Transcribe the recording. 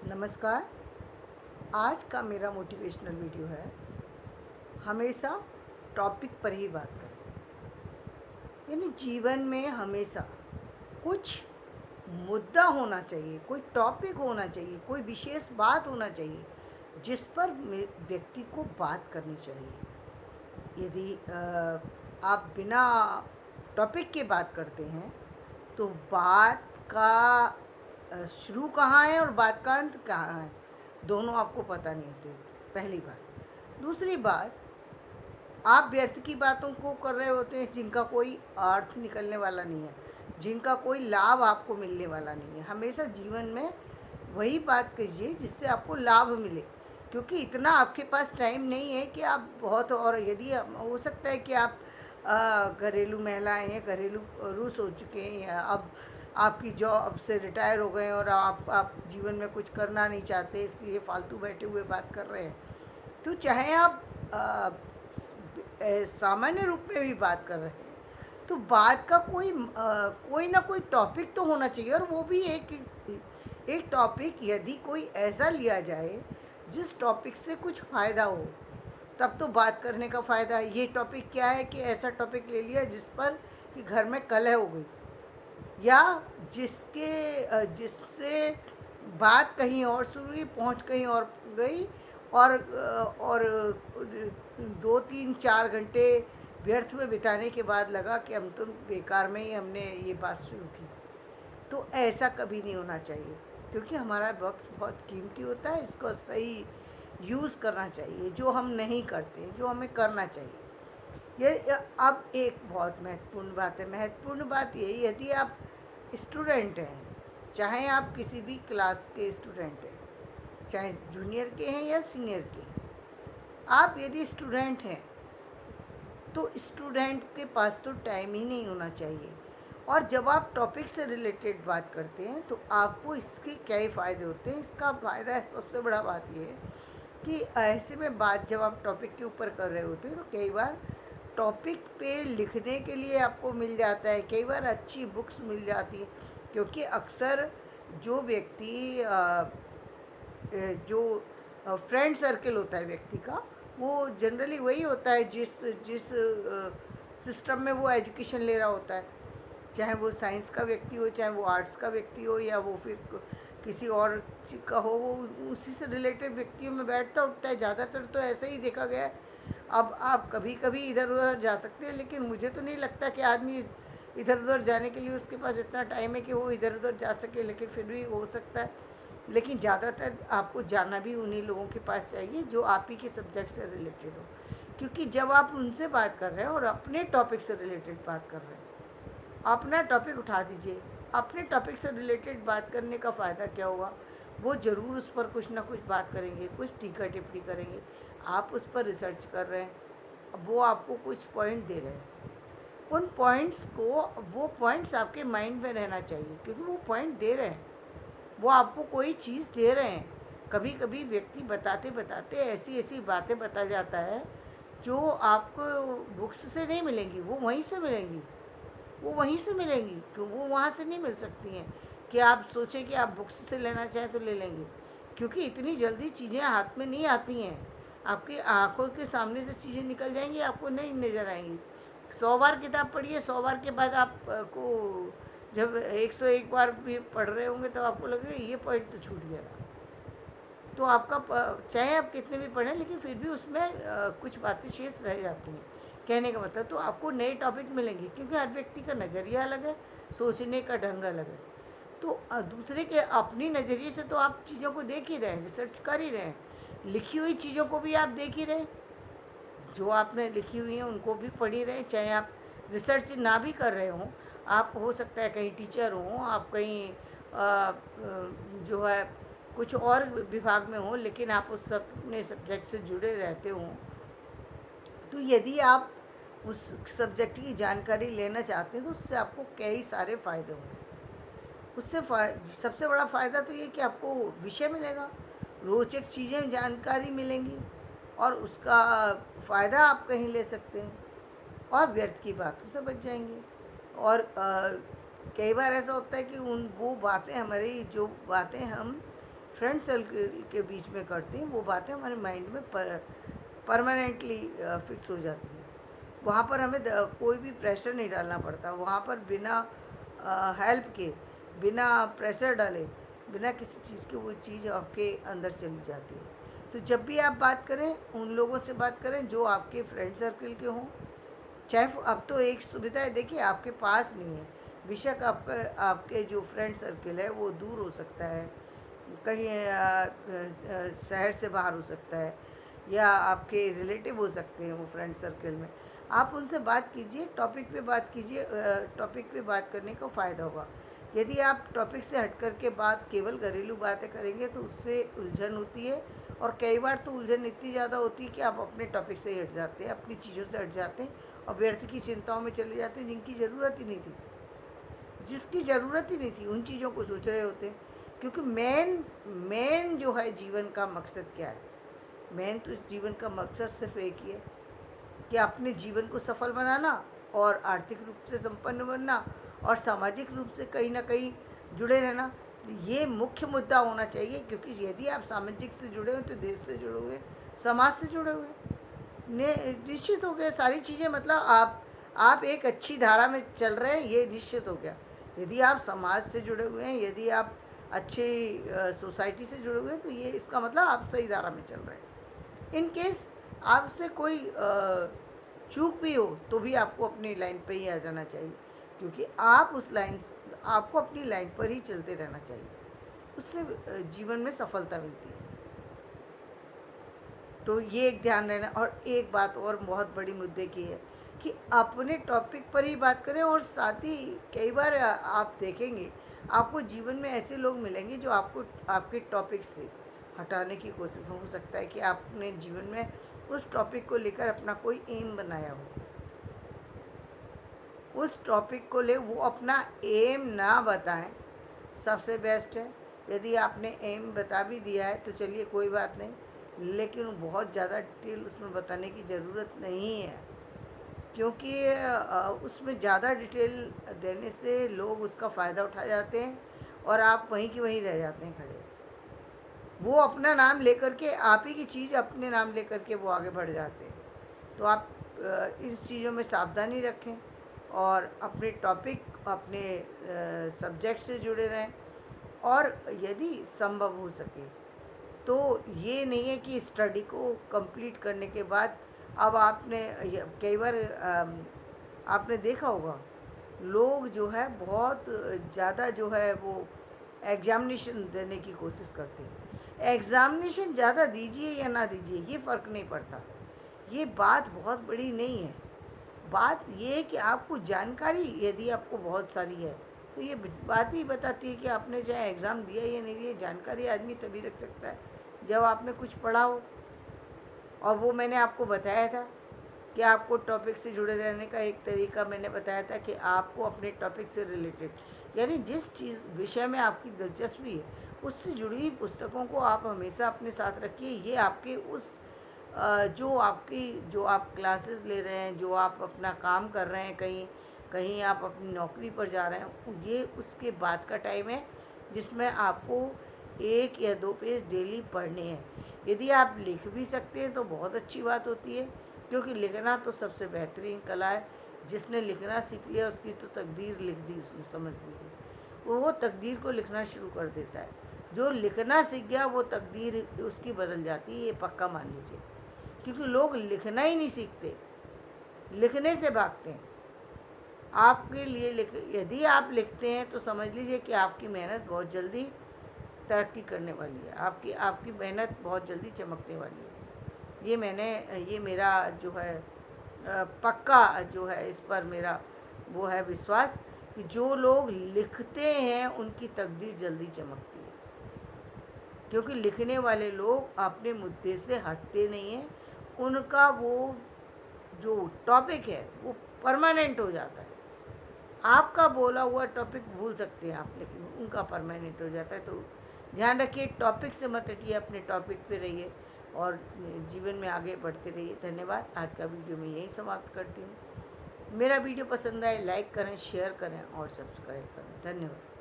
नमस्कार। आज का मेरा मोटिवेशनल वीडियो है, हमेशा टॉपिक पर ही बात करें। यानी जीवन में हमेशा कुछ मुद्दा होना चाहिए, कोई टॉपिक होना चाहिए, कोई विशेष बात होना चाहिए जिस पर व्यक्ति को बात करनी चाहिए। यदि आप बिना टॉपिक के बात करते हैं तो बात का शुरू कहाँ है और बात का अंत कहाँ है, दोनों आपको पता नहीं होते। पहली बात। दूसरी बात, आप व्यर्थ की बातों को कर रहे होते हैं जिनका कोई अर्थ निकलने वाला नहीं है, जिनका कोई लाभ आपको मिलने वाला नहीं है। हमेशा जीवन में वही बात कीजिए जिससे आपको लाभ मिले, क्योंकि इतना आपके पास टाइम नहीं है कि आप बहुत, और यदि हो सकता है कि आप घरेलू महिलाएं हैं, घरेलू पुरुष हो चुके हैं, या अब आपकी जॉब से रिटायर हो गए और आप जीवन में कुछ करना नहीं चाहते, इसलिए फालतू बैठे हुए बात कर रहे हैं। तो चाहे आप सामान्य रूप में भी बात कर रहे हैं, तो बात का कोई ना कोई टॉपिक तो होना चाहिए, और वो भी एक टॉपिक यदि कोई ऐसा लिया जाए जिस टॉपिक से कुछ फ़ायदा हो, तब तो बात करने का फ़ायदा है। ये टॉपिक क्या है कि ऐसा टॉपिक ले लिया जिस पर कि घर में कलह हो गई, या जिससे बात कहीं और शुरू हुई, पहुंच कहीं और गई, और 2 3 4 घंटे व्यर्थ में बिताने के बाद लगा कि हम तो बेकार में ही हमने ये बात शुरू की। तो ऐसा कभी नहीं होना चाहिए, क्योंकि हमारा वक्त बहुत कीमती होता है, इसको सही यूज़ करना चाहिए, जो हम नहीं करते, जो हमें करना चाहिए। ये अब एक बहुत महत्वपूर्ण बात है। महत्वपूर्ण बात ये, यदि आप स्टूडेंट हैं, चाहे आप किसी भी क्लास के स्टूडेंट हैं, चाहे जूनियर के हैं या सीनियर के हैं, आप यदि स्टूडेंट हैं तो स्टूडेंट के पास तो टाइम ही नहीं होना चाहिए। और जब आप टॉपिक से रिलेटेड बात करते हैं तो आपको इसके क्या ही फ़ायदे होते हैं। इसका फ़ायदा है, सबसे बड़ा बात ये है कि ऐसे में बात जब आप टॉपिक के ऊपर कर रहे होते हैं तो कई बार टॉपिक पे लिखने के लिए आपको मिल जाता है, कई बार अच्छी बुक्स मिल जाती है, क्योंकि अक्सर जो व्यक्ति जो फ्रेंड सर्कल होता है व्यक्ति का, वो जनरली वही होता है जिस जिस सिस्टम में वो एजुकेशन ले रहा होता है। चाहे वो साइंस का व्यक्ति हो, चाहे वो आर्ट्स का व्यक्ति हो, या वो फिर किसी और चीज़ का हो, वो उसी से रिलेटेड व्यक्तियों में बैठता उठता है। ज़्यादातर तो ऐसा ही देखा गया है। अब आप कभी कभी इधर उधर जा सकते हैं, लेकिन मुझे तो नहीं लगता कि आदमी इधर उधर जाने के लिए उसके पास इतना टाइम है कि वो इधर उधर जा सके, लेकिन फिर भी हो सकता है। लेकिन ज़्यादातर आपको जाना भी उन्हीं लोगों के पास चाहिए जो आप ही के सब्जेक्ट से रिलेटेड हो, क्योंकि जब आप उनसे बात कर रहे हैं और अपने टॉपिक से रिलेटेड बात कर रहे हैं, अपना टॉपिक उठा दीजिए। अपने टॉपिक से रिलेटेड बात करने का फ़ायदा क्या होगा? वो ज़रूर उस पर कुछ ना कुछ बात करेंगे, कुछ टीका टिप्पणी करेंगे। आप उस पर रिसर्च कर रहे हैं, अब वो आपको कुछ पॉइंट दे रहे हैं। उन पॉइंट्स को, वो पॉइंट्स आपके माइंड में रहना चाहिए, क्योंकि वो पॉइंट दे रहे हैं, वो आपको कोई चीज़ दे रहे हैं। कभी कभी व्यक्ति बताते बताते ऐसी ऐसी बातें बता जाता है जो आपको बुक्स से नहीं मिलेंगी, वो वहीं से मिलेंगी, वो वहीं से मिलेंगी, तो वो वहाँ से नहीं मिल सकती हैं कि आप सोचें कि आप बुक्स से लेना चाहें तो ले लेंगे, क्योंकि इतनी जल्दी चीज़ें हाथ में नहीं आती हैं। आपकी आंखों के सामने से चीज़ें निकल जाएंगी, आपको नहीं नज़र आएंगी। 100 बार किताब पढ़िए, 100 बार के बाद आपको जब 101 बार भी पढ़ रहे होंगे तो आपको लगेगा ये पॉइंट तो छूट गया। तो आपका चाहे आप कितने भी पढ़ें, लेकिन फिर भी उसमें कुछ बातें शेष रह जाती हैं। कहने का मतलब, तो आपको नए टॉपिक मिलेंगे, क्योंकि हर व्यक्ति का नज़रिया अलग है, सोचने का ढंग अलग है। तो दूसरे के अपनी नज़रिए से तो आप चीज़ों को देख ही रहे हैं, रिसर्च कर ही रहे हैं, लिखी हुई चीज़ों को भी आप देख ही रहे हैं, जो आपने लिखी हुई हैं उनको भी पढ़ ही रहे हैं। चाहे आप रिसर्च ना भी कर रहे हों, आप हो सकता है कहीं टीचर हों, आप कहीं जो है कुछ और विभाग में हो, लेकिन आप उस अपने सब्जेक्ट से जुड़े रहते हों, तो यदि आप उस सब्जेक्ट की जानकारी लेना चाहते हैं तो उससे आपको कई सारे फ़ायदे होंगे। उससे सबसे बड़ा फ़ायदा तो ये कि आपको विषय मिलेगा, रोचक चीज़ें, जानकारी मिलेंगी, और उसका फ़ायदा आप कहीं ले सकते हैं, और व्यर्थ की बातों से बच जाएंगे। और कई बार ऐसा होता है कि उन वो बातें, हमारी जो बातें हम फ्रेंड सर्कल के बीच में करते हैं, वो बातें हमारे माइंड में परमानेंटली फिक्स हो जाती हैं। वहाँ पर हमें कोई भी प्रेशर नहीं डालना पड़ता, वहाँ पर बिना हेल्प के, बिना प्रेशर डाले, बिना किसी चीज़ के वो चीज़ आपके अंदर चली जाती है। तो जब भी आप बात करें, उन लोगों से बात करें जो आपके फ्रेंड सर्कल के हों। चाहे अब तो एक सुविधा है, देखिए आपके पास नहीं है, बेशक आपका आपके जो फ्रेंड सर्कल है वो दूर हो सकता है, कहीं शहर से बाहर हो सकता है, या आपके रिलेटिव हो सकते हैं वो फ्रेंड सर्कल में। आप उनसे बात कीजिए, टॉपिक पे बात कीजिए, टॉपिक पे बात करने का फ़ायदा होगा। यदि आप टॉपिक से हट कर के बात केवल घरेलू बातें करेंगे तो उससे उलझन होती है, और कई बार तो उलझन इतनी ज़्यादा होती है कि आप अपने टॉपिक से ही हट जाते हैं, अपनी चीज़ों से हट जाते हैं और व्यर्थ की चिंताओं में चले जाते हैं जिनकी ज़रूरत ही नहीं थी, जिसकी ज़रूरत ही नहीं थी उन चीज़ों को सोच रहे होते हैं। क्योंकि मेन मेन जो है जीवन का मकसद क्या है? मेन तो जीवन का मकसद सिर्फ एक ही है कि अपने जीवन को सफल बनाना, और आर्थिक रूप से संपन्न बनना, और सामाजिक रूप से कहीं ना कहीं जुड़े रहना। तो ये मुख्य मुद्दा होना चाहिए, क्योंकि यदि आप सामाजिक से जुड़े हुए तो देश से जुड़े हुए, समाज से जुड़े हुए, निश्चित हो गया सारी चीज़ें। मतलब आप एक अच्छी धारा में चल रहे हैं, ये निश्चित हो गया। यदि आप समाज से जुड़े हुए हैं, यदि आप अच्छी सोसाइटी से जुड़े हुए हैं, तो ये इसका मतलब आप सही धारा में चल रहे हैं। इन केस आपसे कोई चूक भी हो तो भी आपको अपनी लाइन पे ही आ जाना चाहिए, क्योंकि आप उस लाइन, आपको अपनी लाइन पर ही चलते रहना चाहिए, उससे जीवन में सफलता मिलती है। तो ये एक ध्यान रहना। और एक बात और बहुत बड़ी मुद्दे की है कि अपने टॉपिक पर ही बात करें, और साथ ही कई बार आप देखेंगे आपको जीवन में ऐसे लोग मिलेंगे जो आपको आपके टॉपिक से हटाने की कोशिश, हो सकता है कि आपने जीवन में उस टॉपिक को लेकर अपना कोई एम बनाया हो, उस टॉपिक को ले वो अपना एम ना बताएं, सबसे बेस्ट है। यदि आपने एम बता भी दिया है तो चलिए कोई बात नहीं, लेकिन बहुत ज़्यादा डिटेल उसमें बताने की ज़रूरत नहीं है, क्योंकि उसमें ज़्यादा डिटेल देने से लोग उसका फ़ायदा उठा जाते हैं और आप वहीं की वहीं रह जाते हैं खड़े। वो अपना नाम लेकर के, आप ही की चीज़ अपने नाम लेकर के वो आगे बढ़ जाते हैं। तो आप इस चीज़ों में सावधानी रखें और अपने टॉपिक, अपने सब्जेक्ट से जुड़े रहें। और यदि संभव हो सके तो ये नहीं है कि स्टडी को कंप्लीट करने के बाद अब आपने कई बार आपने देखा होगा लोग जो है बहुत ज़्यादा जो है वो एग्ज़ामिनेशन देने की कोशिश करते हैं। एग्ज़ामिनेशन ज़्यादा दीजिए या ना दीजिए ये फ़र्क नहीं पड़ता, ये बात बहुत बड़ी नहीं है। बात ये है कि आपको जानकारी यदि आपको बहुत सारी है तो ये बात ही बताती है कि आपने चाहे एग्ज़ाम दिया या नहीं दिया, जानकारी आदमी तभी रख सकता है जब आपने कुछ पढ़ा हो। और वो मैंने आपको बताया था कि आपको टॉपिक से जुड़े रहने का एक तरीका मैंने बताया था कि आपको अपने टॉपिक से रिलेटेड, यानी जिस चीज़ विषय में आपकी दिलचस्पी है उससे जुड़ी हुई पुस्तकों को आप हमेशा अपने साथ रखिए। ये आपके उस जो आप क्लासेस ले रहे हैं, जो आप अपना काम कर रहे हैं, कहीं कहीं आप अपनी नौकरी पर जा रहे हैं, ये उसके बाद का टाइम है जिसमें आपको 1 या 2 पेज डेली पढ़ने हैं। यदि आप लिख भी सकते हैं तो बहुत अच्छी बात होती है, क्योंकि लिखना तो सबसे बेहतरीन कला है। जिसने लिखना सीख लिया उसकी तो तकदीर लिख दी उसने, समझ लीजिए। वो तकदीर को लिखना शुरू कर देता है। जो लिखना सीख गया वो तकदीर उसकी बदल जाती है, ये पक्का मान लीजिए। क्योंकि लोग लिखना ही नहीं सीखते, लिखने से भागते हैं। आपके लिए यदि आप लिखते हैं तो समझ लीजिए कि आपकी मेहनत बहुत जल्दी तरक्की करने वाली है, आपकी आपकी मेहनत बहुत जल्दी चमकने वाली है। ये मेरा जो है पक्का जो है, इस पर मेरा वो है विश्वास कि जो लोग लिखते हैं उनकी तकदीर जल्दी चमकती है, क्योंकि लिखने वाले लोग अपने मुद्दे से हटते नहीं हैं। उनका वो जो टॉपिक है वो परमानेंट हो जाता है। आपका बोला हुआ टॉपिक भूल सकते हैं आप, लेकिन उनका परमानेंट हो जाता है। तो ध्यान रखिए, टॉपिक से मत हटिए, अपने टॉपिक पे रहिए और जीवन में आगे बढ़ते रहिए। धन्यवाद। आज का वीडियो मैं यही समाप्त करती हूँ। मेरा वीडियो पसंद आए लाइक करें, शेयर करें और सब्सक्राइब करें। धन्यवाद।